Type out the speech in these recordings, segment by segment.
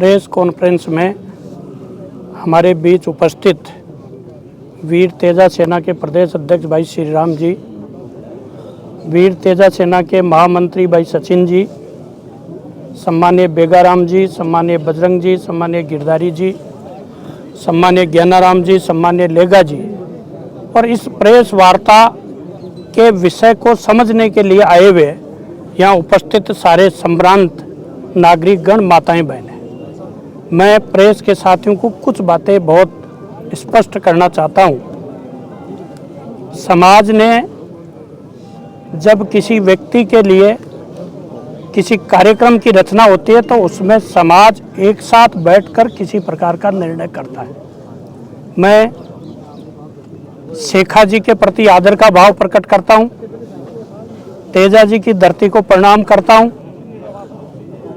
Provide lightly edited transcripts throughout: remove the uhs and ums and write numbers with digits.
Press conference में हमारे बीच उपस्थित वीर तेजा सेना के प्रदेश अध्यक्ष भाई श्री राम जी, वीर तेजा सेना के महामंत्री भाई सचिन जी, सम्मानीय बेगाराम जी, सम्मानीय बजरंग जी, सम्मानीय गिरधारी जी, सम्मानीय ज्ञानाराम जी, सम्मानीय लेगा जी और इस प्रेस वार्ता के विषय को समझने के लिए आए हुए यहाँ उपस्थित सारे संभ्रांत नागरिकगण, माताएं, बहनें, मैं प्रेस के साथियों को कुछ बातें बहुत स्पष्ट करना चाहता हूँ। समाज ने जब किसी व्यक्ति के लिए किसी कार्यक्रम की रचना होती है तो उसमें समाज एक साथ बैठकर किसी प्रकार का निर्णय करता है। मैं शेखा जी के प्रति आदर का भाव प्रकट करता हूँ, तेजा जी की धरती को प्रणाम करता हूँ,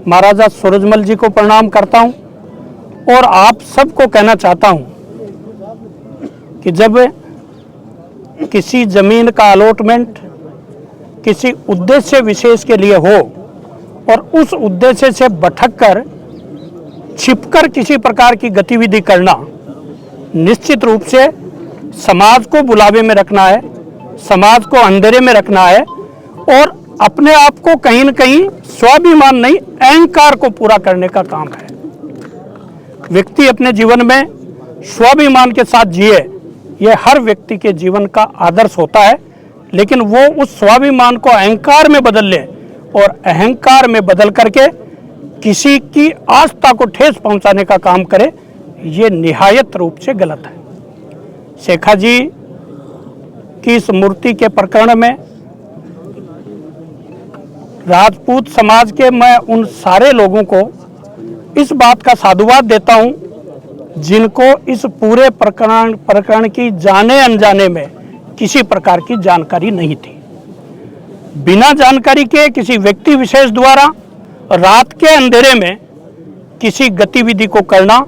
महाराजा सूरजमल जी को प्रणाम करता हूँ और आप सबको कहना चाहता हूँ कि जब किसी जमीन का अलॉटमेंट किसी उद्देश्य विशेष के लिए हो और उस उद्देश्य से भटककर छिपकर किसी प्रकार की गतिविधि करना, निश्चित रूप से समाज को बुलावे में रखना है, समाज को अंधेरे में रखना है और अपने आप को कहीं न कहीं स्वाभिमान नहीं, अहंकार को पूरा करने का काम है। व्यक्ति अपने जीवन में स्वाभिमान के साथ जिए, यह हर व्यक्ति के जीवन का आदर्श होता है, लेकिन वो उस स्वाभिमान को अहंकार में बदल ले और अहंकार में बदल करके किसी की आस्था को ठेस पहुंचाने का काम करे, ये निहायत रूप से गलत है। शेखा जी की इस मूर्ति के प्रकरण में राजपूत समाज के मैं उन सारे लोगों को इस बात का साधुवाद देता हूं जिनको इस पूरे प्रकरण की जाने अनजाने में किसी प्रकार की जानकारी नहीं थी। बिना जानकारी के किसी व्यक्ति विशेष द्वारा रात के अंधेरे में किसी गतिविधि को करना,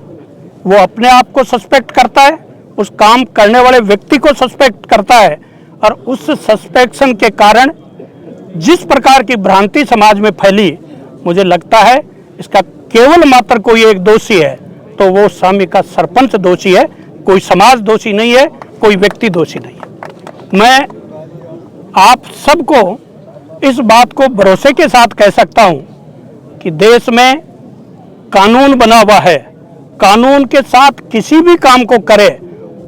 वो अपने आप को सस्पेक्ट करता है, उस काम करने वाले व्यक्ति को सस्पेक्ट करता है और उस सस्पेक्शन के कारण जिस प्रकार की भ्रांति समाज में फैली, मुझे लगता है इसका केवल मात्र कोई एक दोषी है तो वो स्वामी का सरपंच दोषी है, कोई समाज दोषी नहीं है, कोई व्यक्ति दोषी नहीं है। मैं आप सबको इस बात को भरोसे के साथ कह सकता हूं कि देश में कानून बना हुआ है, कानून के साथ किसी भी काम को करे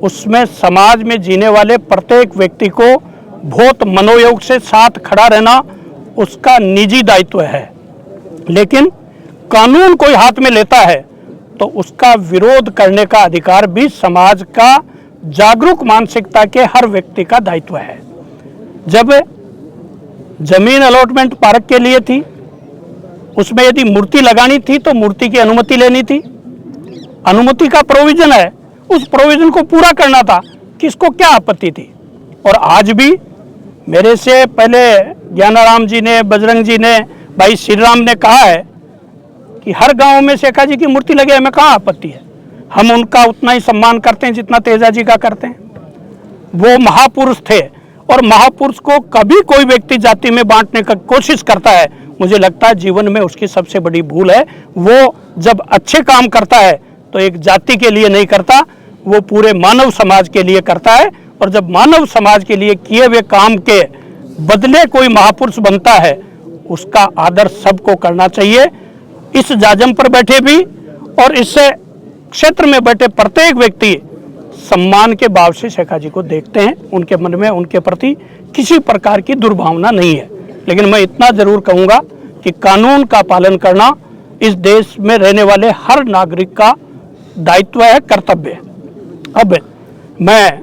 उसमें समाज में जीने वाले प्रत्येक व्यक्ति को बहुत मनोयोग से साथ खड़ा रहना उसका निजी दायित्व है, लेकिन कानून कोई हाथ में लेता है तो उसका विरोध करने का अधिकार भी समाज का जागरूक मानसिकता के हर व्यक्ति का दायित्व है। जब जमीन अलॉटमेंट पार्क के लिए थी, उसमें यदि मूर्ति लगानी थी तो मूर्ति की अनुमति लेनी थी, अनुमति का प्रोविजन है, उस प्रोविजन को पूरा करना था, किसको क्या आपत्ति थी। और आज भी मेरे से पहले ज्ञानाराम जी ने, बजरंग जी ने, भाई श्री राम ने कहा है कि हर गांव में शेखा जी की मूर्ति लगे, हमें कहाँ आपत्ति है, हम उनका उतना ही सम्मान करते हैं जितना तेजा जी का करते हैं। वो महापुरुष थे और महापुरुष को कभी कोई व्यक्ति जाति में बांटने की कोशिश करता है, मुझे लगता है जीवन में उसकी सबसे बड़ी भूल है। वो जब अच्छे काम करता है तो एक जाति के लिए नहीं करता, वो पूरे मानव समाज के लिए करता है और जब मानव समाज के लिए किए हुए काम के बदले कोई महापुरुष बनता है उसका आदर सबको करना चाहिए। इस जाजम पर बैठे भी और इस क्षेत्र में बैठे प्रत्येक व्यक्ति सम्मान के भाव से शेखा जी को देखते हैं, उनके मन में उनके प्रति किसी प्रकार की दुर्भावना नहीं है। लेकिन मैं इतना जरूर कहूँगा कि कानून का पालन करना इस देश में रहने वाले हर नागरिक का दायित्व है, कर्तव्य है। अब मैं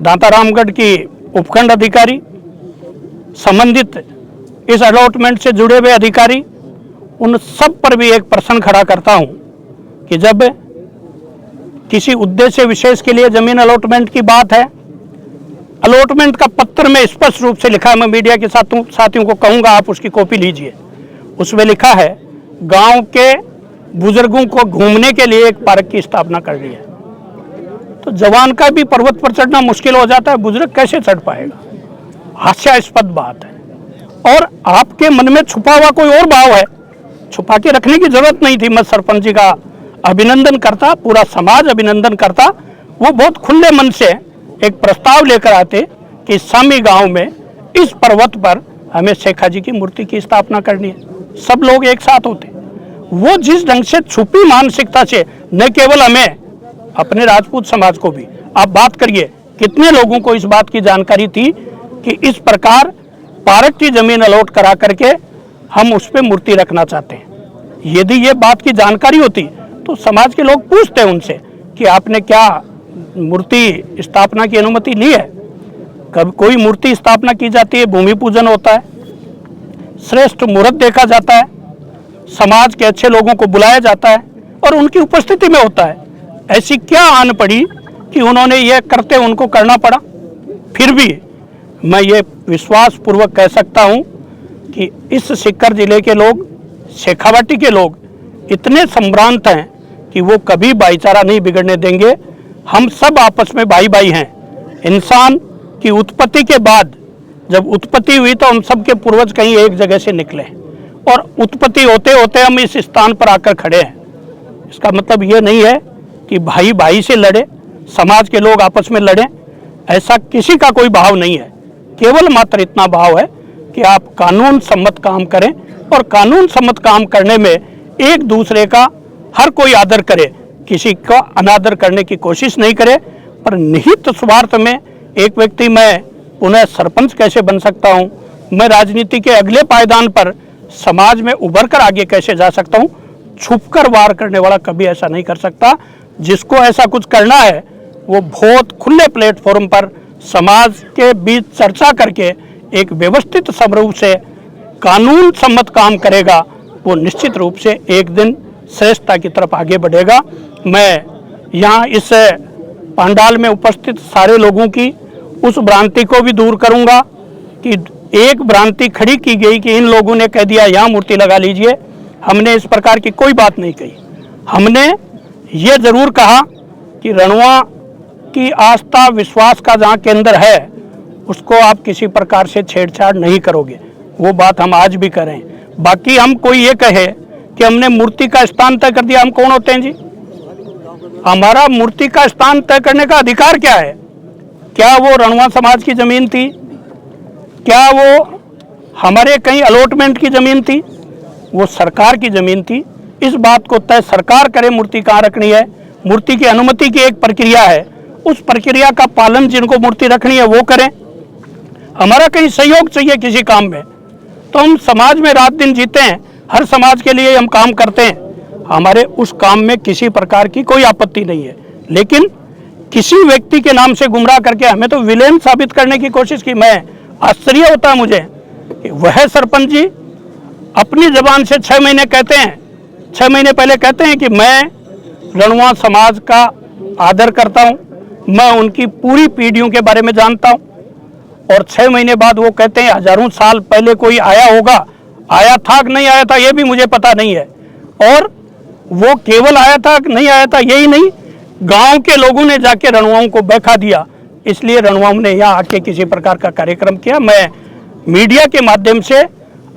दांतारामगढ़ की उपखंड अधिकारी, संबंधित इस अलॉटमेंट से जुड़े हुए अधिकारी, उन सब पर भी एक प्रश्न खड़ा करता हूं कि जब किसी उद्देश्य विशेष के लिए जमीन अलॉटमेंट की बात है, अलॉटमेंट का पत्र में स्पष्ट रूप से लिखा है, मैं मीडिया के साथियों को कहूंगा आप उसकी कॉपी लीजिए। उसमें लिखा है गांव के बुजुर्गों को घूमने के लिए एक पार्क की स्थापना कर दी है। तो जवान का भी पर्वत पर चढ़ना मुश्किल हो जाता है, बुजुर्ग कैसे चढ़ पाएगा? हास्यास्पद बात है। और आपके मन में छुपा हुआ कोई और भाव है छुपा के रखने की जरूरत नहीं थी। मैं सरपंच जी का अभिनंदन करता, पूरा समाज अभिनंदन करता। वो बहुत खुले मन से एक प्रस्ताव लेकर आते कि सामी गांव में इस पर्वत पर हमें शेखा जी की मूर्ति की स्थापना करनी है। सब लोग एक साथ होते। वो जिस ढंग से छुपी मानसिकता से, न केवल हमें, अपने राजपूत समाज को भी, आप बात करिए कितने लोगों को इस बात की जानकारी थी कि इस प्रकार पार्क की जमीन अलॉट करा करके हम उस पर मूर्ति रखना चाहते हैं। यदि ये बात की जानकारी होती तो समाज के लोग पूछते उनसे कि आपने क्या मूर्ति स्थापना की अनुमति ली है। कभी कोई मूर्ति स्थापना की जाती है, भूमि पूजन होता है, श्रेष्ठ मुहूर्त देखा जाता है, समाज के अच्छे लोगों को बुलाया जाता है और उनकी उपस्थिति में होता है। ऐसी क्या आन पड़ी कि उन्होंने ये करते उनको करना पड़ा। फिर भी मैं ये विश्वास पूर्वक कह सकता हूँ कि इस सीकर जिले के लोग, शेखावाटी के लोग इतने संभ्रांत हैं कि वो कभी भाईचारा नहीं बिगड़ने देंगे। हम सब आपस में भाई भाई हैं। इंसान की उत्पत्ति के बाद जब उत्पत्ति हुई तो हम सब के पूर्वज कहीं एक जगह से निकले और उत्पत्ति होते होते हम इस स्थान पर आकर खड़े हैं। इसका मतलब ये नहीं है कि भाई भाई से लड़े, समाज के लोग आपस में लड़ें, ऐसा किसी का कोई भाव नहीं है। केवल मात्र इतना भाव है कि आप कानून सम्मत काम करें और कानून सम्मत काम करने में एक दूसरे का हर कोई आदर करे, किसी का अनादर करने की कोशिश नहीं करे। पर निहित स्वार्थ में एक व्यक्ति मैं पुनः सरपंच कैसे बन सकता हूँ, मैं राजनीति के अगले पायदान पर समाज में उभर कर आगे कैसे जा सकता हूँ, छुपकर वार करने वाला कभी ऐसा नहीं कर सकता। जिसको ऐसा कुछ करना है वो बहुत खुले प्लेटफॉर्म पर समाज के बीच चर्चा करके एक व्यवस्थित स्वरूप से कानून सम्मत काम करेगा, वो निश्चित रूप से एक दिन श्रेष्ठता की तरफ आगे बढ़ेगा। मैं यहाँ इस पंडाल में उपस्थित सारे लोगों की उस भ्रांति को भी दूर करूँगा कि एक भ्रांति खड़ी की गई कि इन लोगों ने कह दिया यहाँ मूर्ति लगा लीजिए। हमने इस प्रकार की कोई बात नहीं कही। हमने ये जरूर कहा कि रणवा की आस्था विश्वास का जहाँ केंद्र है उसको आप किसी प्रकार से छेड़छाड़ नहीं करोगे। वो बात हम आज भी करें। बाकी हम कोई ये कहे कि हमने मूर्ति का स्थान तय कर दिया, हम कौन होते हैं जी? हमारा मूर्ति का स्थान तय करने का अधिकार क्या है? क्या वो रणवा समाज की जमीन थी? क्या वो हमारे कहीं अलॉटमेंट की जमीन थी? वो सरकार की जमीन थी। इस बात को तय सरकार करे मूर्ति कहाँ रखनी है। मूर्ति की अनुमति की एक प्रक्रिया है, उस प्रक्रिया का पालन जिनको मूर्ति रखनी है वो करें। हमारा कहीं सहयोग चाहिए किसी काम में तो हम समाज में रात दिन जीते हैं, हर समाज के लिए हम काम करते हैं। हमारे उस काम में किसी प्रकार की कोई आपत्ति नहीं है। लेकिन किसी व्यक्ति के नाम से गुमराह करके हमें तो विलेन साबित करने की कोशिश की। मैं आश्चर्य होता है मुझे कि वह सरपंच जी अपनी जबान से 6 महीने कहते हैं, 6 महीने पहले कहते हैं कि मैं रणवा समाज का आदर करता हूं, मैं उनकी पूरी पीढ़ियों के बारे में जानता हूं। और 6 महीने बाद वो कहते हैं हजारों साल पहले कोई आया होगा, आया था कि नहीं आया था ये भी मुझे पता नहीं है। और वो केवल आया था कि नहीं आया था यही नहीं, गांव के लोगों ने जाके रणवाओं को बहका दिया, इसलिए रणवाओं ने यहाँ आके किसी प्रकार का कार्यक्रम किया। मैं मीडिया के माध्यम से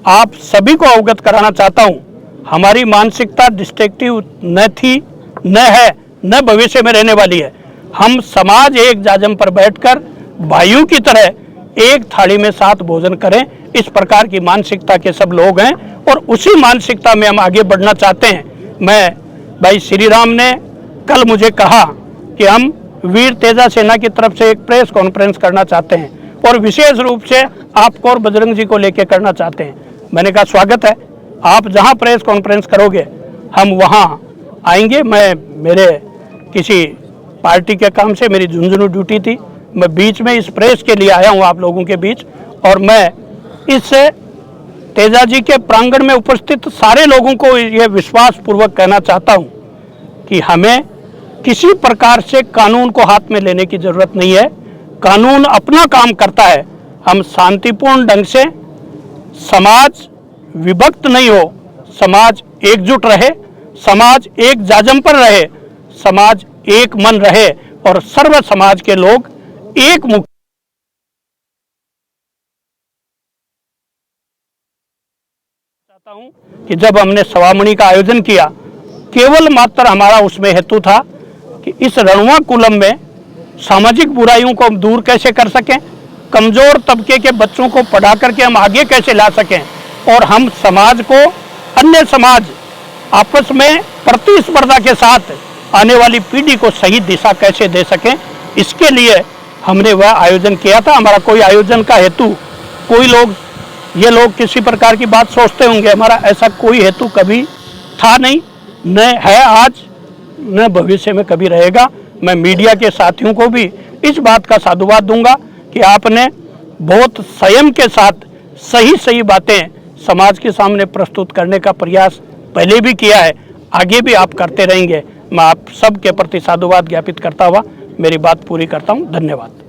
आप सभी को अवगत कराना चाहता हूँ, हमारी मानसिकता डिस्ट्रक्टिव न थी, न है, न भविष्य में रहने वाली है। हम समाज एक जाजम पर बैठकर भाइयों की तरह एक थाली में साथ भोजन करें, इस प्रकार की मानसिकता के सब लोग हैं और उसी मानसिकता में हम आगे बढ़ना चाहते हैं। मैं भाई श्री राम ने कल मुझे कहा कि हम वीर तेजा सेना की तरफ से एक प्रेस कॉन्फ्रेंस करना चाहते हैं और विशेष रूप से आपको और बजरंग जी को लेकर करना चाहते हैं। मैंने कहा स्वागत है, आप जहां प्रेस कॉन्फ्रेंस करोगे हम वहां आएंगे। मैं मेरे किसी पार्टी के काम से मेरी झुंझुनू ड्यूटी थी, मैं बीच में इस प्रेस के लिए आया हूं आप लोगों के बीच। और मैं इस तेजा जी के प्रांगण में उपस्थित सारे लोगों को ये विश्वास पूर्वक कहना चाहता हूं कि हमें किसी प्रकार से कानून को हाथ में लेने की जरूरत नहीं है। कानून अपना काम करता है। हम शांतिपूर्ण ढंग से, समाज विभक्त नहीं हो, समाज एकजुट रहे, समाज एक जाजम पर रहे, समाज एक मन रहे और सर्व समाज के लोग एक मुख चाहता हूं कि जब हमने सवामणि का आयोजन किया, केवल मात्र हमारा उसमें हेतु था कि इस रणुआ कुलम में सामाजिक बुराइयों को हम दूर कैसे कर सकें, कमजोर तबके के बच्चों को पढ़ा करके हम आगे कैसे ला सकें और हम समाज को, अन्य समाज आपस में प्रतिस्पर्धा के साथ आने वाली पीढ़ी को सही दिशा कैसे दे सकें, इसके लिए हमने वह आयोजन किया था। हमारा कोई आयोजन का हेतु, कोई लोग, ये लोग किसी प्रकार की बात सोचते होंगे, हमारा ऐसा कोई हेतु कभी था नहीं, न है आज, न भविष्य में कभी रहेगा। मैं मीडिया के साथियों को भी इस बात का साधुवाद दूंगा कि आपने बहुत संयम के साथ सही सही बातें समाज के सामने प्रस्तुत करने का प्रयास पहले भी किया है, आगे भी आप करते रहेंगे। मैं आप सबके प्रति साधुवाद ज्ञापित करता हुआ मेरी बात पूरी करता हूँ। धन्यवाद।